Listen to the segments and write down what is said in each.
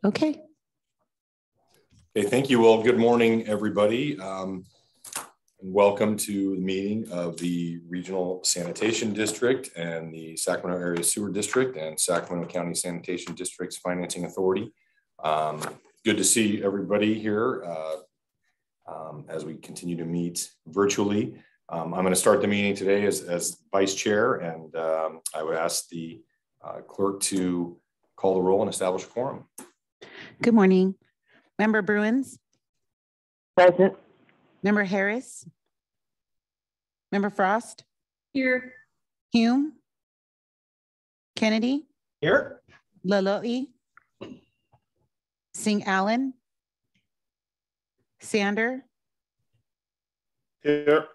Okay. Okay, thank you. Well, good morning, everybody. And welcome to the meeting of the Regional Sanitation District and the Sacramento Area Sewer District and Sacramento County Sanitation District's Financing Authority. Good to see everybody here as we continue to meet virtually. I'm going to start the meeting today as Vice Chair, and I would ask the clerk to call the roll and establish a quorum. Good morning. Member Bruins? Present. Member Harris? Member Frost? Here. Hume? Kennedy? Here. Laloi? Singh Allen? Sander? Here.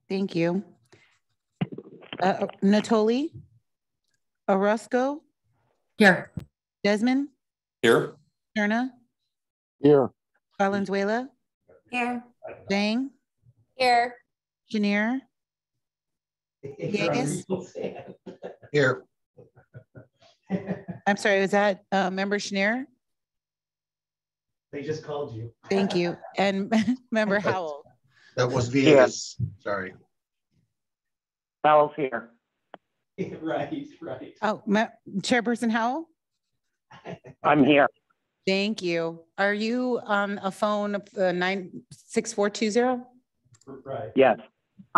Thank you. Natoli? Orozco? Here. Desmond? Here. Cherna? Here. Valenzuela? Here. Dang? Here. Janier? Yegas? Here. I'm sorry, was that Member Schneer? They just called you. Thank you. And Member Howell? That was Villegas. Sorry. Howell's here. Right. Oh, Chairperson Howell? I'm here. Thank you. Are you on a phone 96420? Right. Yes.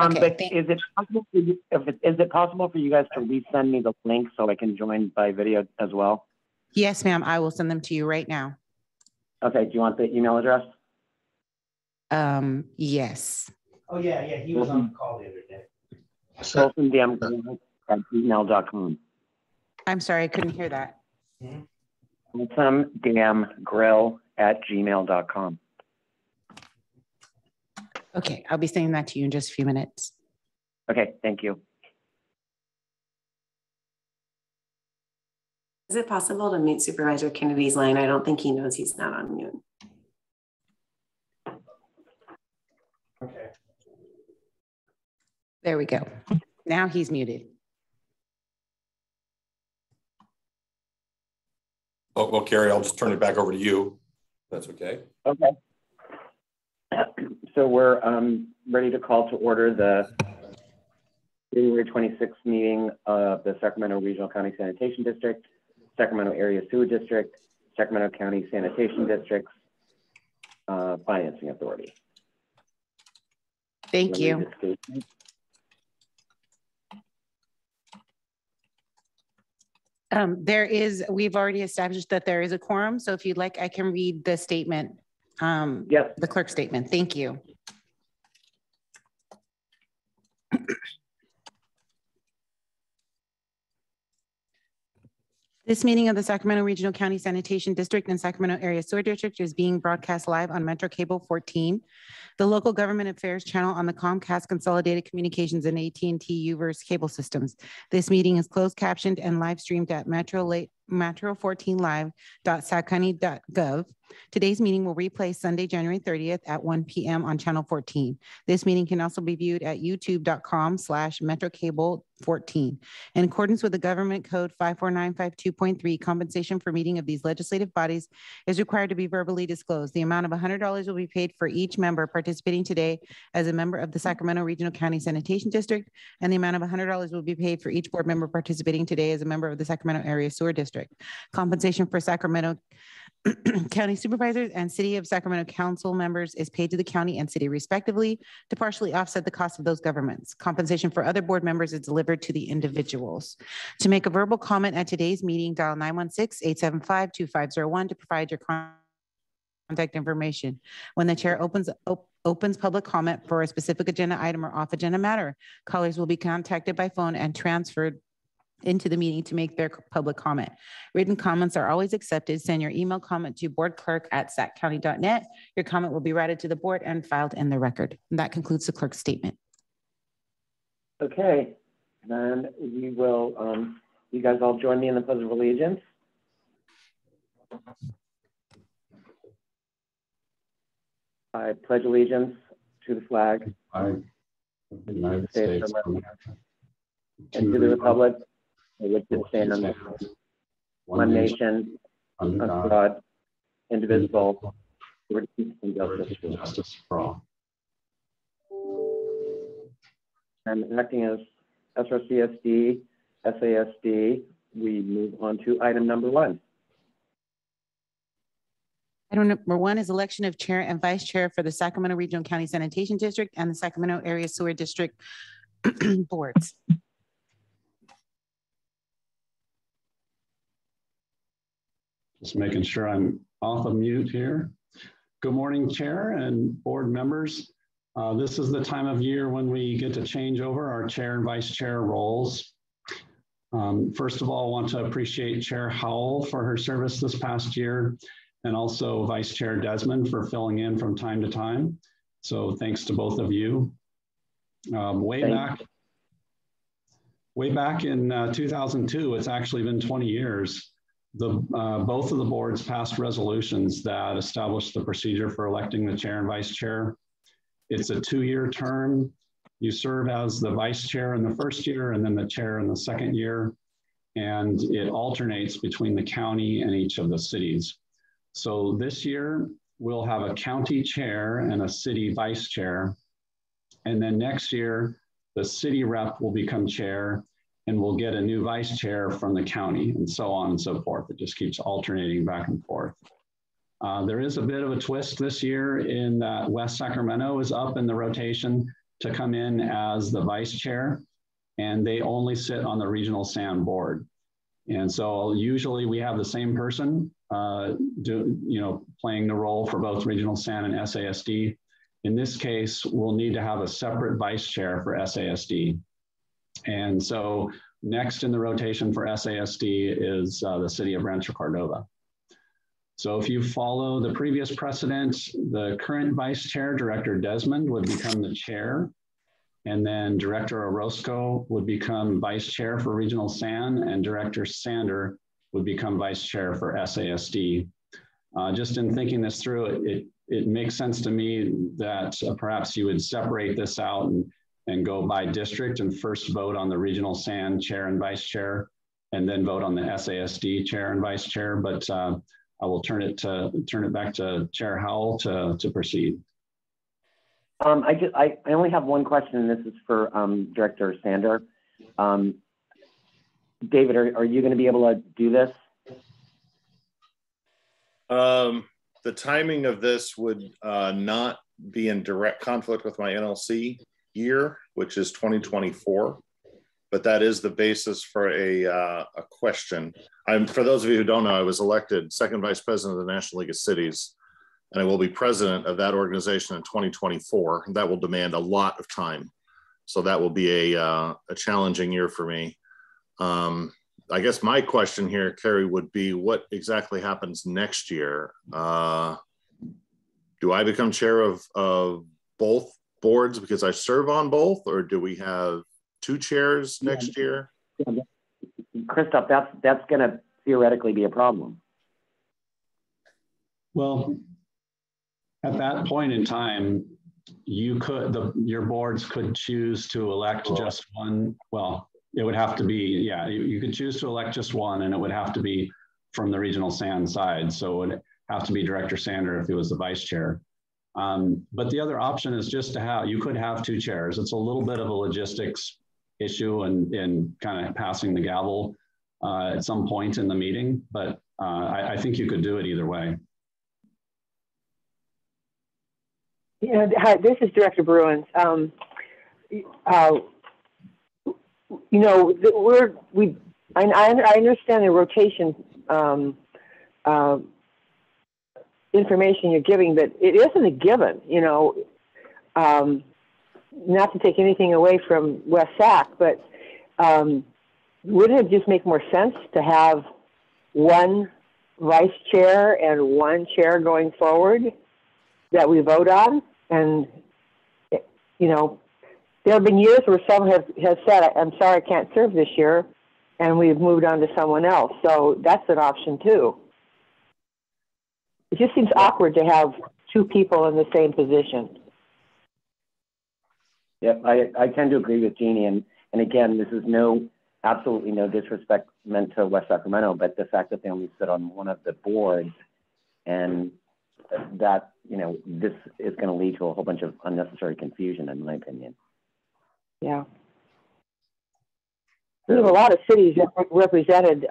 Okay, But is it possible for you, is it possible for you guys to resend me the link so I can join by video as well? Yes, ma'am. I will send them to you right now. Okay. Do you want the email address? Yes. Oh yeah. He was on the call the other day. folsomdamgrill@gmail.com. I'm sorry, I couldn't hear that. folsomdamgrill@gmail.com. Okay, I'll be sending that to you in just a few minutes. Okay. Thank you. Is it possible to mute Supervisor Kennedy's line? I don't think he knows he's not on mute. Okay. There we go. Now he's muted. Oh, well, Carrie, I'll just turn it back over to you. That's okay. Okay. So we're ready to call to order the January 26th meeting of the Sacramento Regional County Sanitation District, Sacramento Area Sewer District, Sacramento County Sanitation District's Financing Authority. Thank you. We've already established that there is a quorum. So if you'd like, I can read the statement. Yes. The clerk's statement. Thank you. This meeting of the Sacramento Regional County Sanitation District and Sacramento Area Sewer District is being broadcast live on Metro Cable 14, the local government affairs channel on the Comcast Consolidated Communications and AT&T Uverse cable systems. This meeting is closed captioned and live streamed at metro14live.saccounty.gov. Today's meeting will replay Sunday, January 30th at 1 p.m. on channel 14. This meeting can also be viewed at youtube.com/metrocable14. In accordance with the government code 54952.3, compensation for meeting of these legislative bodies is required to be verbally disclosed. The amount of $100 will be paid for each member participating today as a member of the Sacramento Regional County Sanitation District, and the amount of $100 will be paid for each board member participating today as a member of the Sacramento Area Sewer District. Compensation for Sacramento County Supervisors and City of Sacramento Council members is paid to the county and city respectively to partially offset the cost of those governments. Compensation for other board members is delivered to the individuals. To make a verbal comment at today's meeting, dial 916-875-2501 to provide your contact information. When the chair opens public comment for a specific agenda item or off-agenda matter, callers will be contacted by phone and transferred into the meeting to make their public comment. Written comments are always accepted. Send your email comment to boardclerk@saccounty.net. Your comment will be routed to the board and filed in the record. And that concludes the clerk's statement. Okay, then we will, you guys all join me in the Pledge of Allegiance. I pledge allegiance to the flag of the United States of America and to the republic for which it stands, one nation, under God, indivisible, with liberty and justice for all. And acting as SRCSD, SASD, we move on to item number 1. Item number 1 is election of chair and vice chair for the Sacramento Regional County Sanitation District and the Sacramento Area Sewer District boards. Just making sure I'm off of mute here. Good morning, Chair and board members. This is the time of year when we get to change over our chair and vice chair roles. First of all, I want to appreciate Chair Howell for her service this past year, and also Vice Chair Desmond for filling in from time to time. So thanks to both of you. Way back in 2002, it's actually been 20 years. Both of the boards passed resolutions that established the procedure for electing the chair and vice chair. It's a 2-year term. You serve as the vice chair in the first year and then the chair in the second year. And it alternates between the county and each of the cities. So this year, we'll have a county chair and a city vice chair. And then next year, the city rep will become chair and we'll get a new vice chair from the county, and so on and so forth. It just keeps alternating back and forth. There is a bit of a twist this year in that West Sacramento is up in the rotation to come in as the vice chair, and they only sit on the regional SAN board. And so usually we have the same person playing the role for both regional SAN and SASD. In this case, we'll need to have a separate vice chair for SASD. And so next in the rotation for SASD is the city of Rancho, Cordova. So if you follow the previous precedent, the current vice chair, Director Desmond, would become the chair. And then Director Orozco would become vice chair for regional SAN, and Director Sander would become vice chair for SASD. Just in thinking this through, it makes sense to me that perhaps you would separate this out and go by district and first vote on the regional SAN chair and vice chair, and then vote on the SASD chair and vice chair. But I will turn it back to Chair Howell to proceed. I only have one question, and this is for Director Sander. David, are you going to be able to do this? The timing of this would not be in direct conflict with my NLC year, which is 2024, but that is the basis for a question. For those of you who don't know, I was elected second vice president of the National League of Cities, and I will be president of that organization in 2024. That will demand a lot of time. So that will be a challenging year for me. I guess my question here, Carrie, would be what exactly happens next year? Do I become chair of both boards because I serve on both, or do we have 2 chairs next year? Christoph, that's going to theoretically be a problem. Well, at that point in time, your boards could choose to elect just one. Well, it would have to be, you could choose to elect just one, and it would have to be from the regional SAN side. So it would have to be Director Sander if he was the vice chair. But the other option is just you could have 2 chairs. It's a little bit of a logistics issue and kind of passing the gavel at some point in the meeting, but I think you could do it either way. Hi, this is Director Bruins. I understand the rotation information you're giving, but it isn't a given, not to take anything away from West Sac, but wouldn't it just make more sense to have one vice chair and one chair going forward that we vote on? And, there have been years where some have said, I'm sorry, I can't serve this year, and we've moved on to someone else. So that's an option too. It just seems awkward to have 2 people in the same position. Yep, I tend to agree with Jeannie. And again, this is no absolutely no disrespect meant to West Sacramento, but the fact that they only sit on one of the boards, and that, you know, this is going to lead to a whole bunch of unnecessary confusion, in my opinion. Yeah. We have a lot of cities represented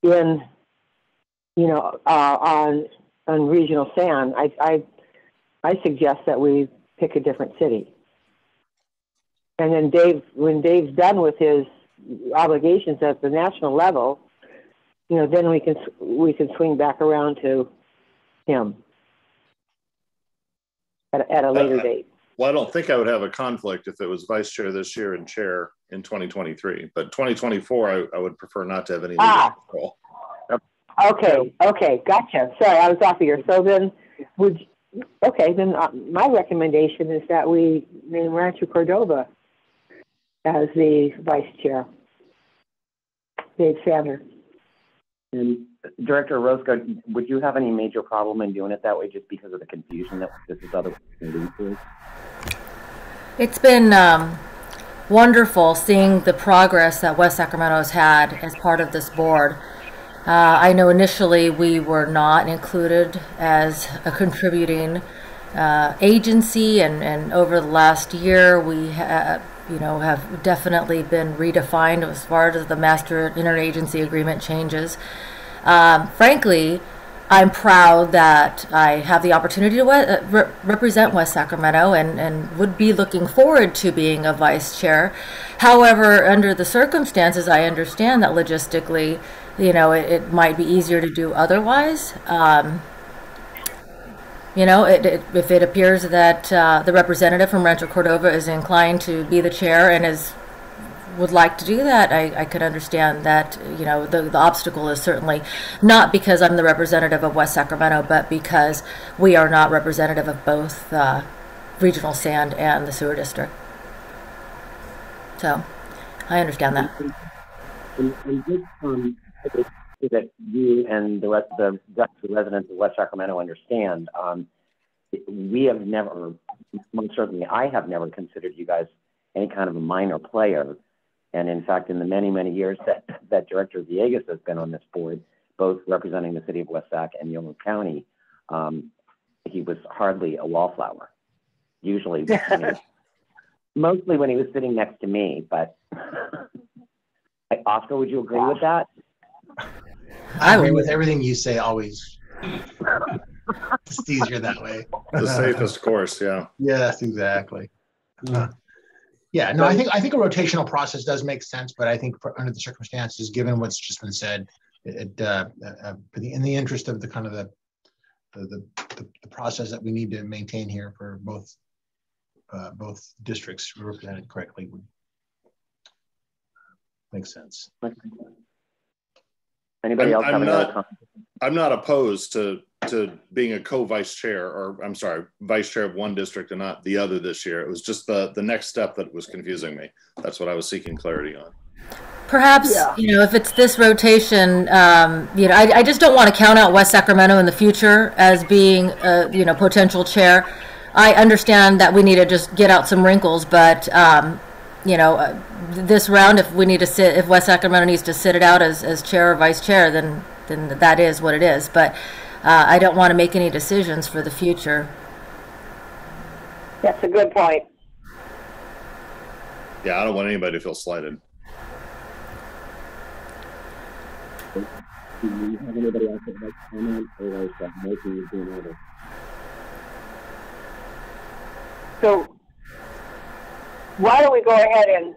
in, you know, on regional SAN. I suggest that we pick a different city. And then when Dave's done with his obligations at the national level, you know, then we can swing back around to him at a later date. Well, I don't think I would have a conflict if it was vice chair this year and chair in 2023, but 2024, I would prefer not to have any control. Okay, gotcha. Sorry, I was off here. So then, my recommendation is that we name Rancho Cordova as the vice chair. Dave Sander. And Director Roscoe, would you have any major problem in doing it that way, just because of the confusion that this is otherwise going to lead to? It's been wonderful seeing the progress that West Sacramento has had as part of this board. I know initially we were not included as a contributing agency, and over the last year we have definitely been redefined as far as the master interagency agreement changes. Frankly, I'm proud that I have the opportunity to represent West Sacramento and would be looking forward to being a vice chair. However, under the circumstances, I understand that logistically, you know, it might be easier to do otherwise. You know, if it appears that the representative from Rancho Cordova is inclined to be the chair and would like to do that, I could understand that. You know, the obstacle is certainly not because I'm the representative of West Sacramento, but because we are not representative of both regional sand and the sewer district. So I understand that. That you and the rest of the residents of West Sacramento understand, we have never, most certainly I have never considered you guys any kind of a minor player. And in fact, in the many, many years that Director Villegas has been on this board, both representing the city of West Sac and Yolo County, he was hardly a wallflower. Usually, mostly when he was sitting next to me, but Oscar, would you agree with that? I agree with everything you say always. It's easier that way. The safest course, yeah. Yes, exactly. Yeah, no, I think a rotational process does make sense, but I think under the circumstances, given what's just been said, in the interest of the kind of the process that we need to maintain here for both districts represented correctly would make sense. Anybody else have another comment? I'm not opposed to being a co-vice chair, or I'm sorry, vice chair of one district and not the other this year. It was just the next step that was confusing me. That's what I was seeking clarity on. Perhaps, you know, if it's this rotation, you know, I just don't want to count out West Sacramento in the future as being a, you know, potential chair. I understand that we need to just get out some wrinkles, but you know, this round, if West Sacramento needs to sit it out as chair or vice chair, then that is what it is. But I don't want to make any decisions for the future. That's a good point. Yeah, I don't want anybody to feel slighted. Do you have anybody else that would like to comment, or is that making you doing order? So why don't we go ahead and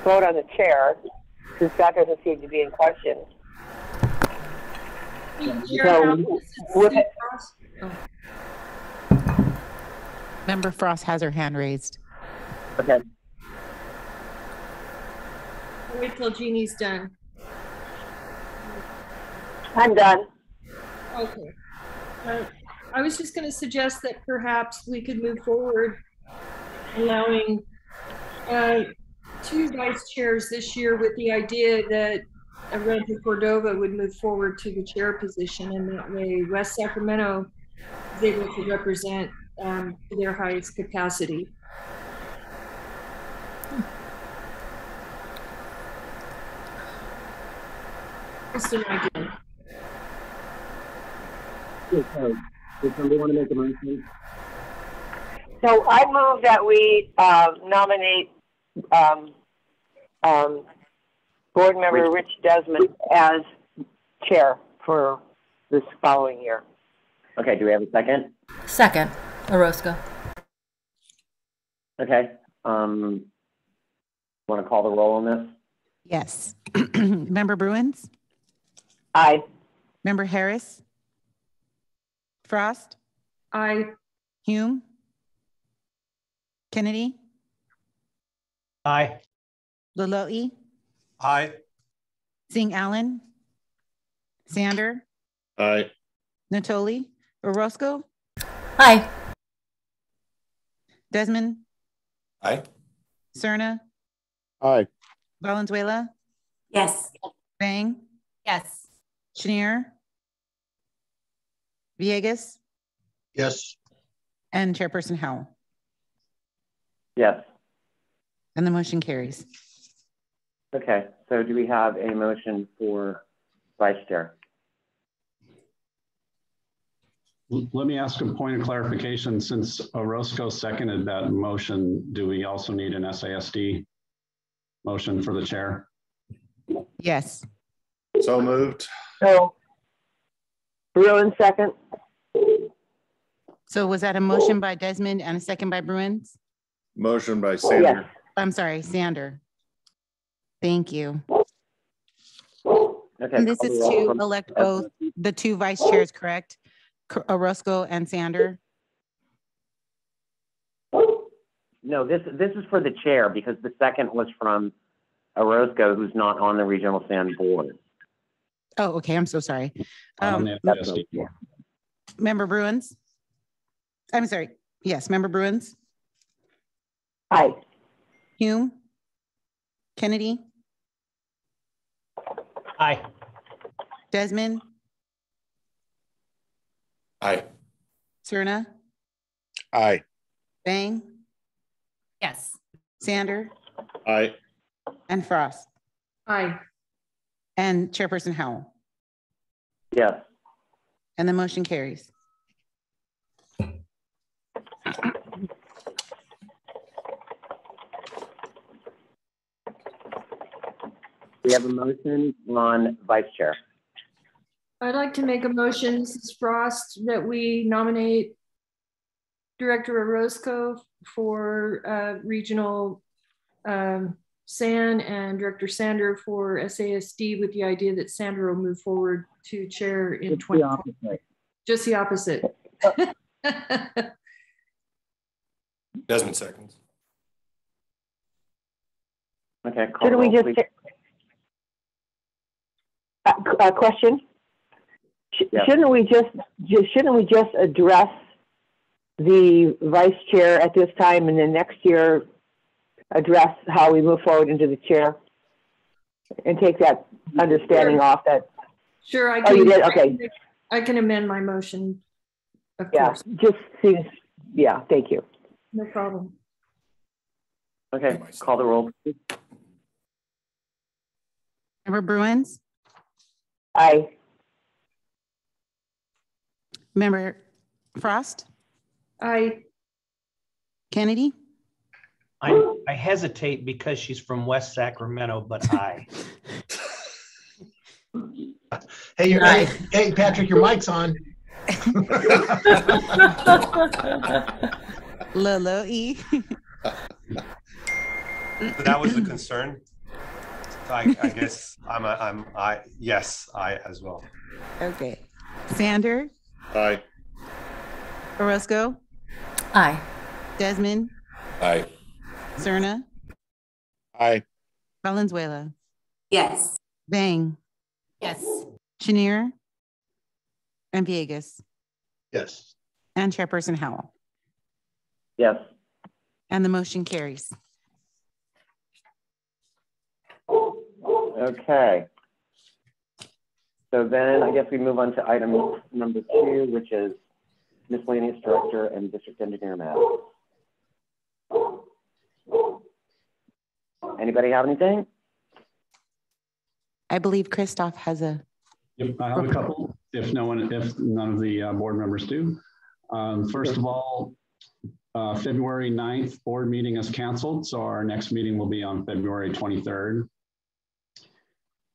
vote on the chair, since that doesn't seem to be in question. Member Frost has her hand raised. Okay. Wait till Jeannie's done. I'm done. Okay. I was just going to suggest that perhaps we could move forward, allowing 2 vice chairs this year, with the idea that Rancho Cordova would move forward to the chair position, and that way West Sacramento is able to represent to their highest capacity. Just an idea. Does somebody want to make a motion? So I move that we nominate board member Rich Desmond as chair for this following year. Okay, do we have a second? Second, Orozco. Okay. Want to call the roll on this? Yes. Member Bruins? Aye. Member Harris? Frost? Aye. Hume? Kennedy? Aye. Laloe? Aye. Singh Allen? Sander? Aye. Natoli? Orozco? Aye. Desmond? Aye. Cerna? Aye. Valenzuela? Yes. Bang? Yes. Chenier? Villegas? Yes. And Chairperson Howell. Yes. And the motion carries. Okay, so do we have a motion for vice chair? Let me ask a point of clarification. Since Orozco seconded that motion, do we also need an SASD motion for the chair? Yes. So moved. So Bruin second. So was that a motion by Desmond and a second by Bruins? Motion by Sander. Yes. I'm sorry, Sander. Thank you. Okay. And this call is the roll to from- elect both the two vice chairs, correct? Orozco and Sander? No, this is for the chair because the second was from Orozco, who's not on the regional sand board. Oh, okay, I'm so sorry. On the That's SASD. okay. Member Bruins? I'm sorry. Yes, Member Bruins? Aye. Hume? Kennedy? Aye. Desmond? Aye. Cerna? Aye. Bang? Yes. Sander? Aye. And Frost? Aye. And Chairperson Howell? Yes. And the motion carries. We have a motion on vice chair. I'd like to make a motion, Mrs. Frost, that we nominate Director Orozco for regional SAN and Director Sander for SASD, with the idea that Sander will move forward to chair in 2020. Just the opposite. Desmond seconds. Okay. Call Shouldn't the we roll, just, please. question? Yeah. Shouldn't we just address the vice chair at this time and then next year address how we move forward into the chair and take that understanding off that? Sure, I Oh, can. you did? Okay. I can amend my motion. Of Yeah, course, just seems, yeah, thank you. no problem. Okay. Call the roll, please. Member Bruins? Aye. Member Frost? Aye. Kennedy? I hesitate because she's from West Sacramento, but aye. Hey, Patrick, your mic's on. Laloe? That was the concern. So I guess yes, I as well. Okay. Sander? Aye. Orozco? Aye. Desmond? Aye. Cerna? Aye. Valenzuela? Yes. Bang? Yes. Chenier? And Villegas? Yes. And Chairperson Howell? Yes. And the motion carries. Okay. So then I guess we move on to item number 2, which is miscellaneous director and district engineer matters. Anybody have anything? I believe Christoph has a. Yep, I have a couple, if none of the board members do. First of all, February 9th board meeting is canceled, so our next meeting will be on February 23rd.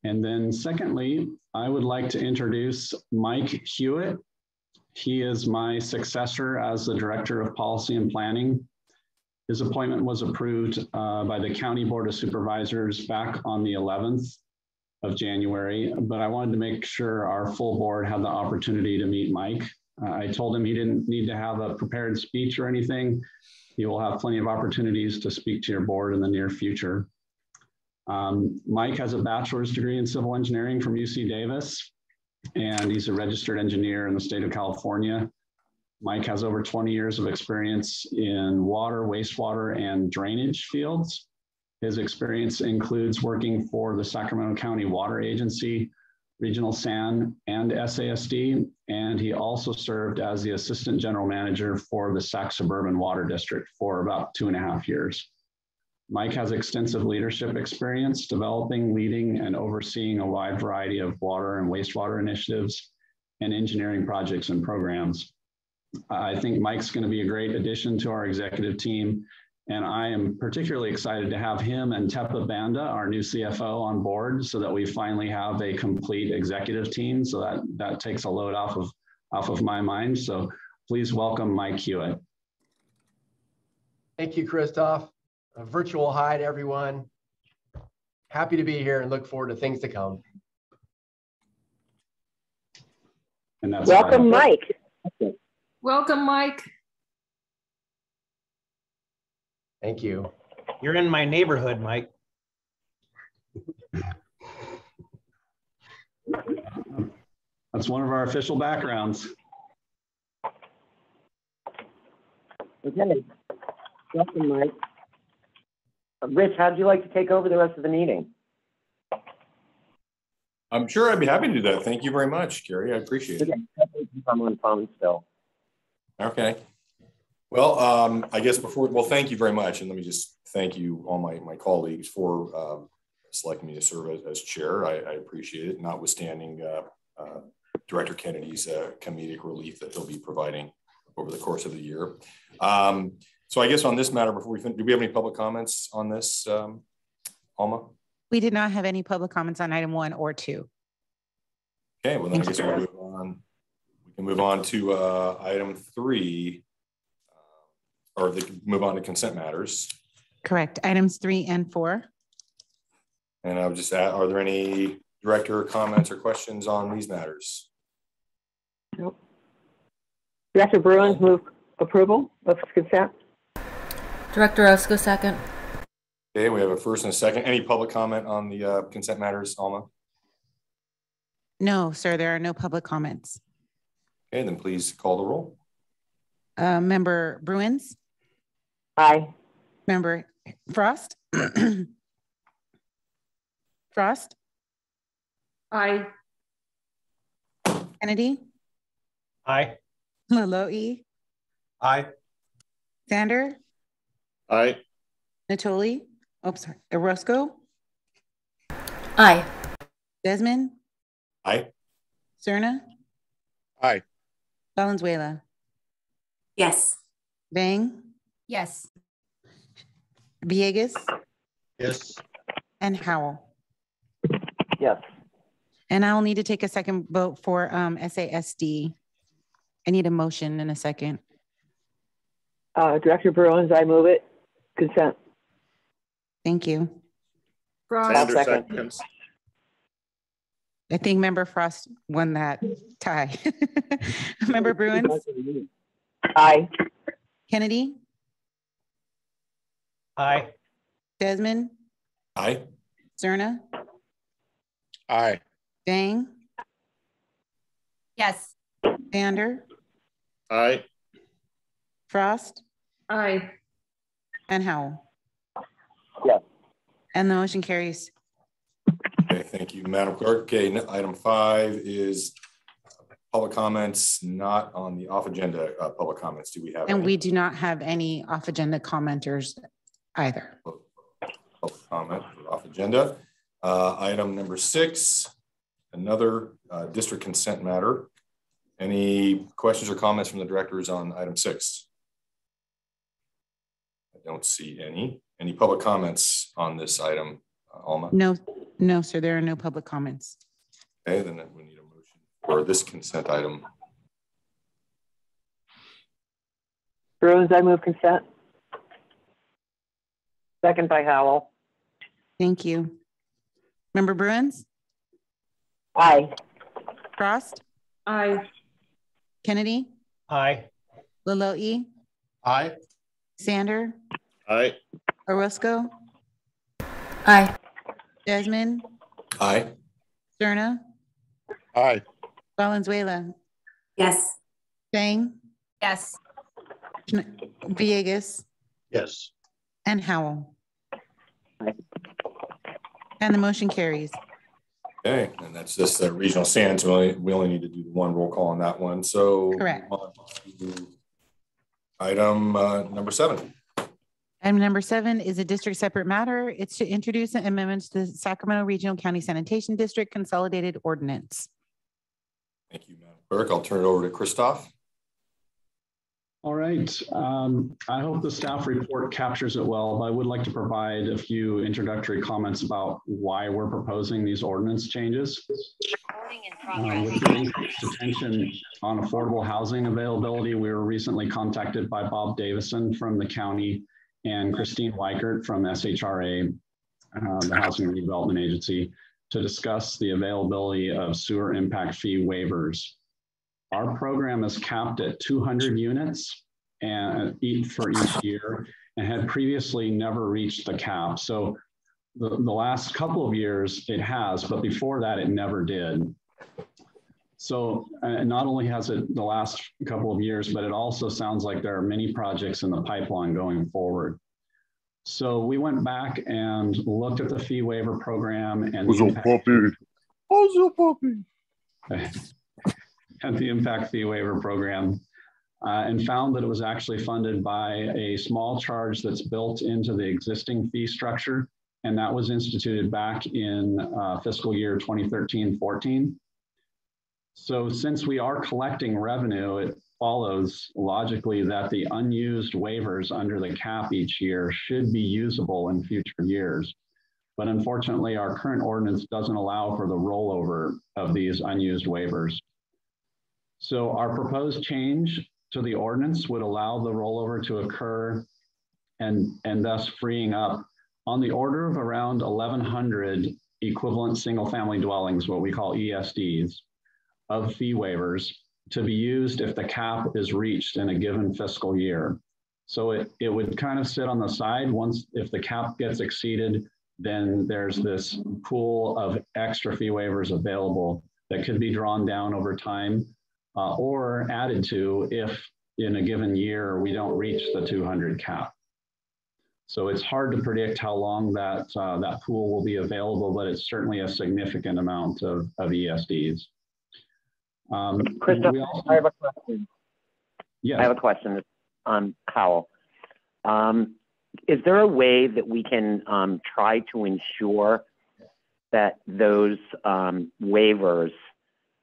And then secondly, I would like to introduce Mike Hewitt. He is my successor as the Director of Policy and Planning. His appointment was approved by the County Board of Supervisors back on the 11th of January, but I wanted to make sure our full board had the opportunity to meet Mike. I told him he didn't need to have a prepared speech or anything. He will have plenty of opportunities to speak to your board in the near future. Mike has a bachelor's degree in civil engineering from UC Davis, and he's a registered engineer in the state of California. Mike has over 20 years of experience in water, wastewater, and drainage fields. His experience includes working for the Sacramento County Water Agency, Regional SAN, and SASD, and he also served as the Assistant General Manager for the Sac Suburban Water District for about 2.5 years. Mike has extensive leadership experience developing, leading, and overseeing a wide variety of water and wastewater initiatives and engineering projects and programs. I think Mike's going to be a great addition to our executive team, and I am particularly excited to have him and Tepa Banda, our new CFO, on board so that we finally have a complete executive team. So that takes a load off of my mind. So please welcome Mike Hewitt. Thank you, Christoph. A virtual hi to everyone. Happy to be here and look forward to things to come. And that's welcome, Mike. Welcome, Mike. Thank you. You're in my neighborhood, Mike. That's one of our official backgrounds. Okay. Welcome, Mike. Rich, how'd you like to take over the rest of the meeting? I'm sure I'd be happy to do that. Thank you very much, Gary. I appreciate it. I'm on phone still. Okay. Well, I guess thank you very much. And let me just thank you, all my colleagues, for selecting me to serve as chair. I appreciate it, notwithstanding Director Kennedy's comedic relief that he'll be providing over the course of the year. So I guess on this matter, before we finish, do we have any public comments on this, Alma? We did not have any public comments on item 1 or 2. Okay, well then I guess we'll move on. We can move on to item 3, or they can move on to consent matters. Correct. Items 3 and 4. And I would just add, are there any director comments or questions on these matters? Nope. Director Bruins move approval of consent. Director Roscoe, second. Okay, we have a first and a second. Any public comment on the consent matters, Alma? No, sir, there are no public comments. Okay, then please call the roll. Member Bruins? Aye. Member Frost? Frost? Aye. Kennedy? Aye. Laloe? Aye. Sander? Aye. Natoli? Oh, sorry. Orozco? Aye. Desmond? Aye. Cerna? Aye. Valenzuela? Yes. Bang? Yes. Villegas? Yes. And Howell? Yes. And I'll need to take a second vote for SASD. I need a motion in a second. Director Bruins, I move it. Consent. Thank you. Frost. Seconds. I think Member Frost won that tie. Member Bruins? Aye. Kennedy? Aye. Desmond? Aye. Cerna? Aye. Bang? Yes. Sander? Aye. Frost? Aye. And Howell? Yes. And the motion carries. Okay, thank you, Madam Clerk. Okay, item 5 is public comments, not on the off agenda public comments. Do we have And any? we do not have any off agenda commenters either. Public comment off agenda. Item number 6, another district consent matter. Any questions or comments from the directors on item 6? I don't see any. Any public comments on this item, Alma? No, sir. There are no public comments. Okay, then we need a motion for this consent item. Bruins, I move consent. Second by Howell. Thank you. Member Bruins? Aye. Frost? Aye. Kennedy? Aye. Laloe? Aye. Sander? Aye. Orozco? Aye. Desmond? Aye. Sterna? Aye. Valenzuela? Yes. Chang? Yes. Villegas? Yes. And Howell? Aye. And the motion carries. Okay, and that's just the regional SAN, so we only need to do one roll call on that one. So correct. Item number 7. Item number 7 is a district separate matter. It's to introduce amendments to the Sacramento Regional County Sanitation District Consolidated Ordinance. Thank you, Madam Clerk. I'll turn it over to Christoph. All right. I hope the staff report captures it well, but I would like to provide a few introductory comments about why we're proposing these ordinance changes. With the increased attention on affordable housing availability, we were recently contacted by Bob Davison from the county and Christine Weichert from SHRA, the Housing Redevelopment Agency, to discuss the availability of sewer impact fee waivers. Our program is capped at 200 units and for each year, and had previously never reached the cap. So the last couple of years it has, but before that it never did. So not only has it the last couple of years, but it also sounds like there are many projects in the pipeline going forward. So we went back and looked at the fee waiver program and the impact fee waiver program, and found that it was actually funded by a small charge that's built into the existing fee structure. And that was instituted back in fiscal year 2013-14. So since we are collecting revenue, it follows logically that the unused waivers under the cap each year should be usable in future years. But unfortunately, our current ordinance doesn't allow for the rollover of these unused waivers. So our proposed change to the ordinance would allow the rollover to occur and thus freeing up on the order of around 1,100 equivalent single family dwellings, what we call ESDs, of fee waivers to be used if the cap is reached in a given fiscal year. So it would kind of sit on the side. Once, if the cap gets exceeded, then there's this pool of extra fee waivers available that could be drawn down over time or added to if in a given year we don't reach the 200 cap. So it's hard to predict how long that pool will be available, but it's certainly a significant amount of ESDs. Christoph, I have a question. Yeah, I have a question on Howell. Is there a way that we can try to ensure that those waivers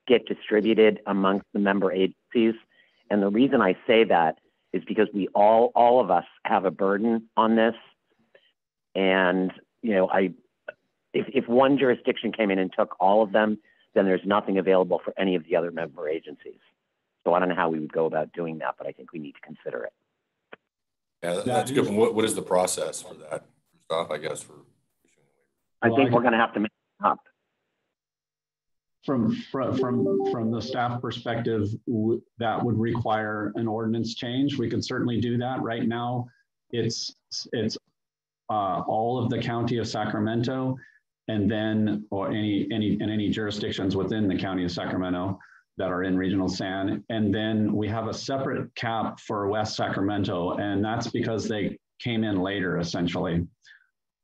get distributed amongst the member agencies? And the reason I say that is because we all of us have a burden on this. And, you know, if one jurisdiction came in and took all of them, then there's nothing available for any of the other member agencies. So I don't know how we would go about doing that, but I think we need to consider it. Yeah, that's good. What is the process for that, Christoph, I guess? I think we're going to have to make it up. From the staff perspective, that would require an ordinance change. We could certainly do that. Right now, it's all of the county of Sacramento, and then or any jurisdictions within the county of Sacramento that are in regional SAN. And then we have a separate cap for West Sacramento, and that's because they came in later, essentially.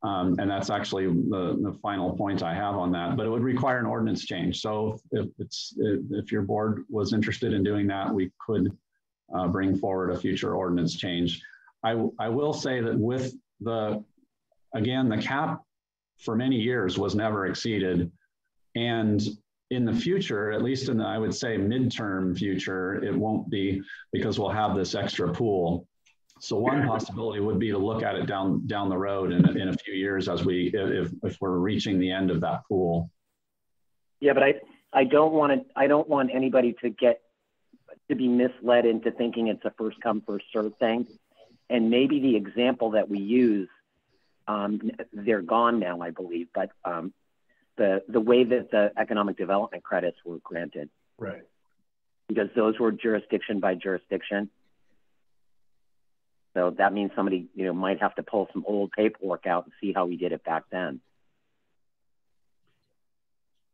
And that's actually the final point I have on that, but it would require an ordinance change. So if your board was interested in doing that, we could bring forward a future ordinance change. I will say that with the cap for many years was never exceeded. And in the future, at least in the, I would say midterm future, it won't be, because we'll have this extra pool. So one possibility would be to look at it down the road in a few years as if we're reaching the end of that pool. Yeah, but I don't want anybody to be misled into thinking it's a first come first serve thing. And maybe the example that we use, they're gone now, I believe, but the way that the economic development credits were granted. Right. Because those were jurisdiction by jurisdiction. So that means somebody, might have to pull some old paperwork out and see how we did it back then.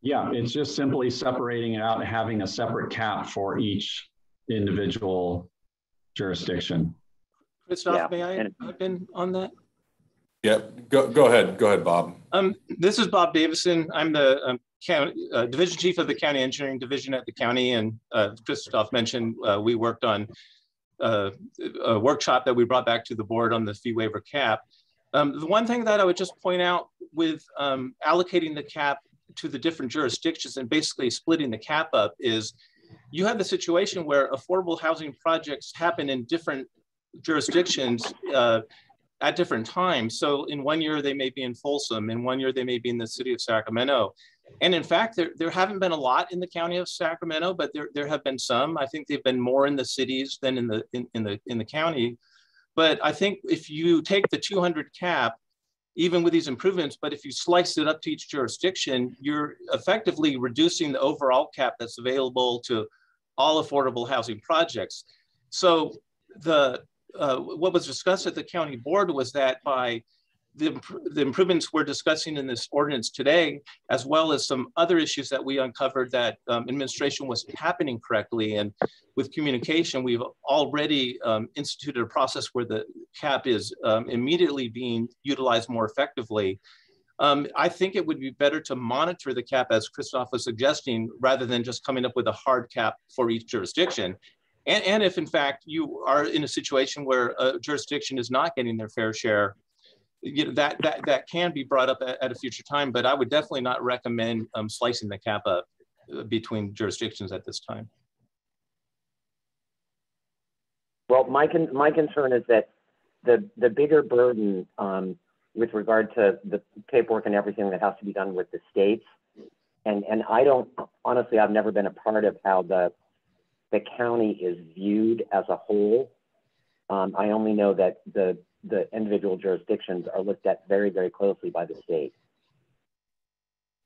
Yeah, it's just simply separating it out and having a separate cap for each individual jurisdiction. Christoph, may I pipe in on that? Yeah, go ahead, Bob. This is Bob Davison. I'm the division chief of the county engineering division at the county, and Christoph mentioned we worked on a workshop that we brought back to the board on the fee waiver cap. The one thing that I would just point out with allocating the cap to the different jurisdictions and basically splitting the cap up is you have the situation where affordable housing projects happen in different jurisdictions at different times. So in one year they may be in Folsom, in one year they may be in the city of Sacramento. And in fact, there haven't been a lot in the county of Sacramento, but there have been some. I think they've been more in the cities than in the county. But I think if you take the 200 cap, even with these improvements, but if you slice it up to each jurisdiction, you're effectively reducing the overall cap that's available to all affordable housing projects. So what was discussed at the county board was that by the improvements we're discussing in this ordinance today, as well as some other issues that we uncovered that administration wasn't happening correctly. And with communication, we've already instituted a process where the cap is immediately being utilized more effectively. I think it would be better to monitor the cap, as Christoph was suggesting, rather than just coming up with a hard cap for each jurisdiction. And if in fact you are in a situation where a jurisdiction is not getting their fair share, that can be brought up at a future time, but I would definitely not recommend slicing the cap up between jurisdictions at this time. Well, my concern is that the bigger burden with regard to the paperwork and everything that has to be done with the states, and I don't, honestly, I've never been a part of how the county is viewed as a whole. I only know that the individual jurisdictions are looked at very, very closely by the state.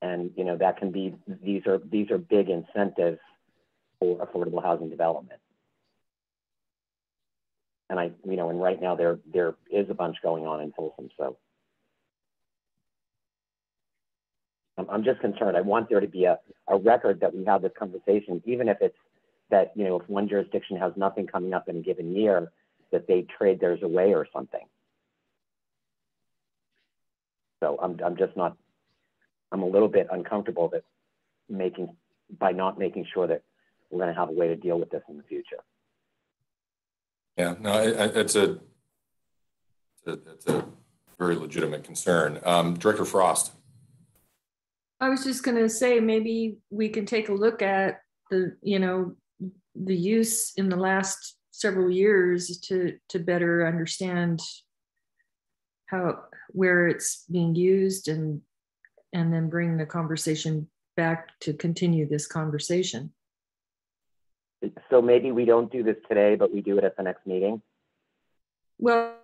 And, that can be, these are big incentives for affordable housing development. And and right now there is a bunch going on in Folsom. So I'm just concerned. I want there to be a record that we have this conversation, even if it's that, if one jurisdiction has nothing coming up in a given year, that they trade theirs away or something. So I'm just not, I'm a little bit uncomfortable by not making sure that we're going to have a way to deal with this in the future. Yeah, no, it's a very legitimate concern. Director Frost. I was just going to say, maybe we can take a look at the use in the last several years to better understand where it's being used, and then bring the conversation back to continue this conversation. So maybe we don't do this today, but we do it at the next meeting. Well,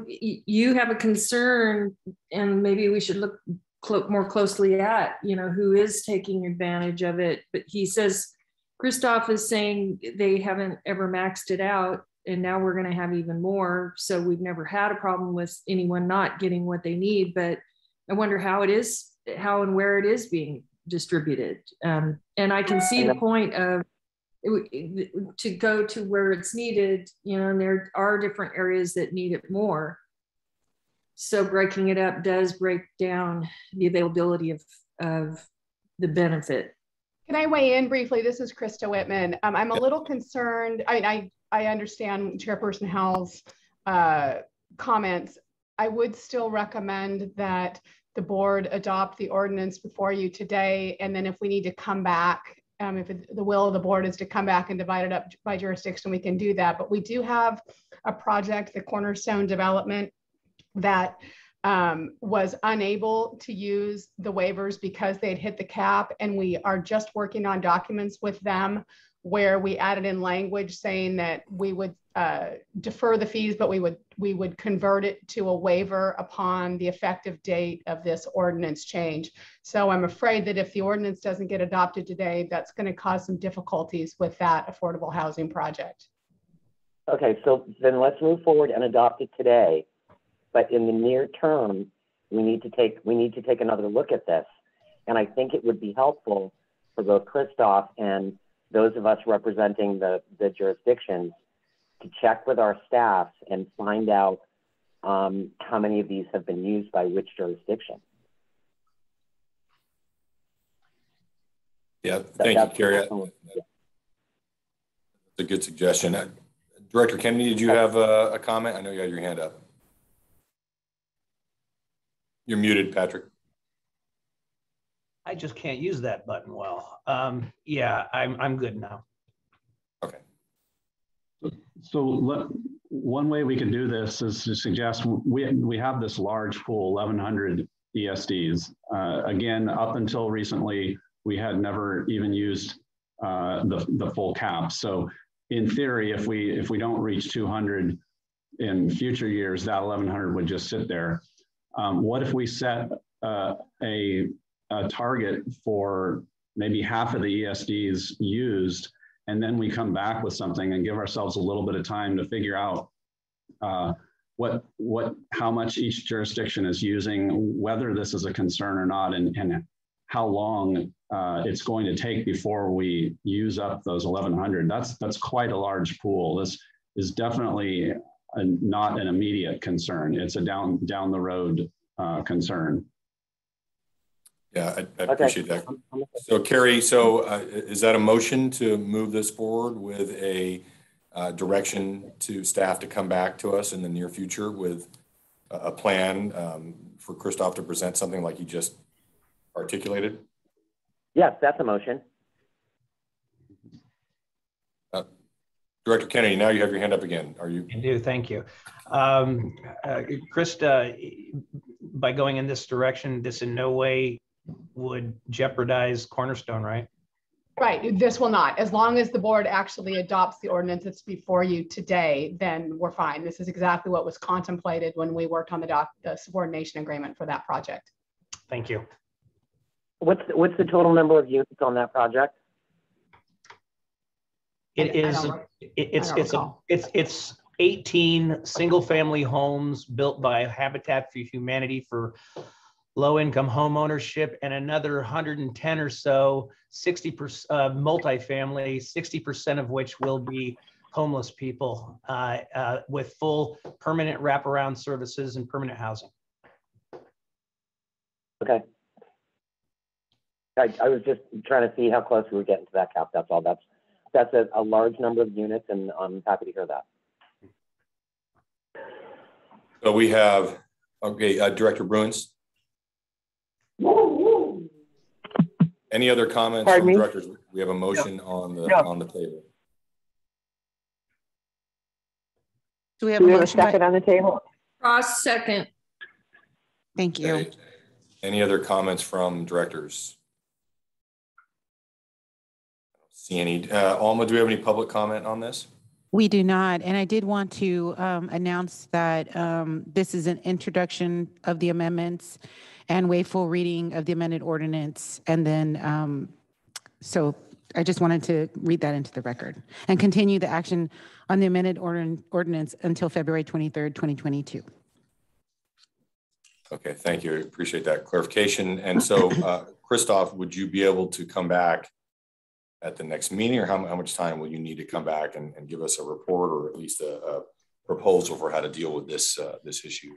you have a concern, and maybe we should look more closely at, who is taking advantage of it. But he says, Christoph is saying they haven't ever maxed it out, and now we're going to have even more. So we've never had a problem with anyone not getting what they need, but I wonder how and where it is being distributed. And I can see the point of to go to where it's needed, and there are different areas that need it more. So breaking it up does break down the availability of the benefit. Can I weigh in briefly? This is Krista Whitman. I'm a little concerned. I understand Chairperson Howell's comments. I would still recommend that the board adopt the ordinance before you today. And then if we need to come back, if the will of the board is to come back and divide it up by jurisdiction, we can do that. But we do have a project, the Cornerstone Development, that was unable to use the waivers because they'd hit the cap. And we are just working on documents with them where we added in language saying that we would defer the fees, but we would convert it to a waiver upon the effective date of this ordinance change. So I'm afraid that if the ordinance doesn't get adopted today, that's going to cause some difficulties with that affordable housing project. Okay, so then let's move forward and adopt it today. But in the near term, we need to take another look at this. And I think it would be helpful for both Christoph and those of us representing the jurisdictions to check with our staffs and find out how many of these have been used by which jurisdiction. Yeah, thank you, Carrie. That's a good suggestion. Director Kennedy, did you have a comment? I know you had your hand up. You're muted, Patrick. I just can't use that button well. Yeah, I'm good now. Okay. So one way we can do this is to suggest we have this large pool, 1,100 ESDs. Again, up until recently, we had never even used the full cap. So in theory, if we don't reach 200 in future years, that 1,100 would just sit there. What if we set a target for maybe half of the ESDs used, and then we come back with something and give ourselves a little bit of time to figure out how much each jurisdiction is using, whether this is a concern or not, and how long it's going to take before we use up those 1,100. That's quite a large pool. This is definitely not an immediate concern. It's a down the road concern. Yeah, I appreciate that. So Carrie, is that a motion to move this forward with a direction to staff to come back to us in the near future with a plan for Christoph to present something like he just articulated? Yes, that's a motion. Director Kennedy, now you have your hand up again. Are you? I do, thank you. Krista, by going in this direction, this in no way would jeopardize Cornerstone, right? Right, this will not. As long as the board actually adopts the ordinance that's before you today, then we're fine. This is exactly what was contemplated when we worked on the subordination agreement for that project. Thank you. What's the total number of units on that project? It's 18 single-family homes built by Habitat for Humanity for low-income home ownership, and another 110 or so 60% multifamily, 60% of which will be homeless people with full permanent wraparound services and permanent housing. Okay. I was just trying to see how close we were getting to that cap. That's all. That's a large number of units, and I'm happy to hear that. So we have, okay, Director Bruins. Any other comments from directors? We have a motion on the table. Do we have a second on the table? Cross second. Thank you. Okay. Any other comments from directors? I don't see any. Alma, do we have any public comment on this? We do not. And I did want to announce that this is an introduction of the amendments and waive full reading of the amended ordinance. And then, so I just wanted to read that into the record and continue the action on the amended ordinance until February 23rd, 2022. Okay, thank you. I appreciate that clarification. And so, Christoph, would you be able to come back at the next meeting, or how much time will you need to come back and give us a report, or at least a proposal for how to deal with this this issue?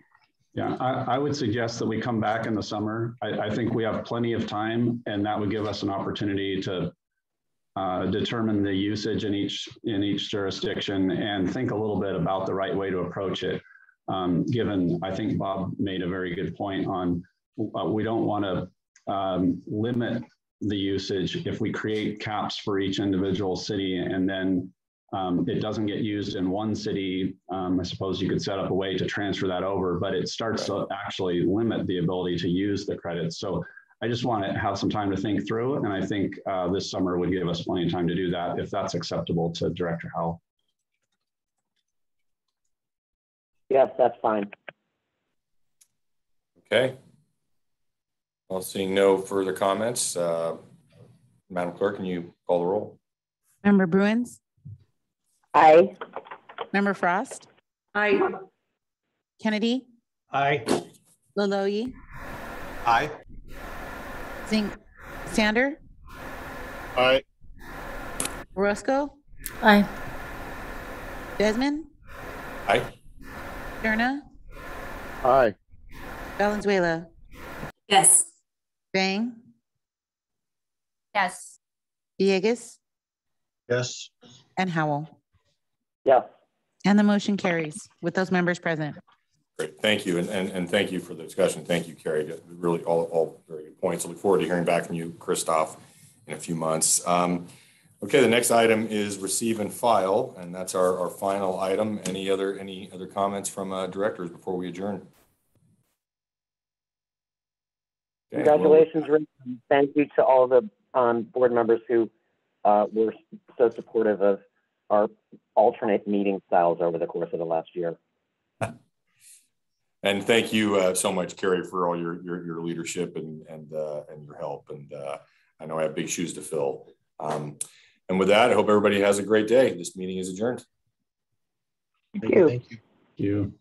Yeah, I would suggest that we come back in the summer. I think we have plenty of time, and that would give us an opportunity to determine the usage in each jurisdiction and think a little bit about the right way to approach it. Given, I think Bob made a very good point on we don't want to limit the usage if we create caps for each individual city and then it doesn't get used in one city. I suppose you could set up a way to transfer that over, but it starts to actually limit the ability to use the credits. So I just want to have some time to think through it. And I think this summer would give us plenty of time to do that if that's acceptable to Director Howell. Yes, that's fine. Okay. Well, seeing no further comments, Madam Clerk, can you call the roll? Member Bruins? Aye. Member Frost? Aye. Kennedy? Aye. Laloye? Aye. Sander? Aye. Orozco? Aye. Desmond? Aye. Derna? Aye. Valenzuela? Yes. Bang? Yes. Villegas? Yes. And Howell? Yes. And the motion carries with those members present. Great, thank you, and thank you for the discussion. Thank you, Carrie. Really, all very good points. I look forward to hearing back from you, Christoph, in a few months. Okay, the next item is receive and file, and that's our final item. Any other comments from directors before we adjourn? Okay, Congratulations, Rick. Thank you to all the board members who were so supportive of our alternate meeting styles over the course of the last year. And thank you so much, Carrie, for all your leadership and your help. And I know I have big shoes to fill. And with that, I hope everybody has a great day. This meeting is adjourned. Thank you. Thank you. Thank you.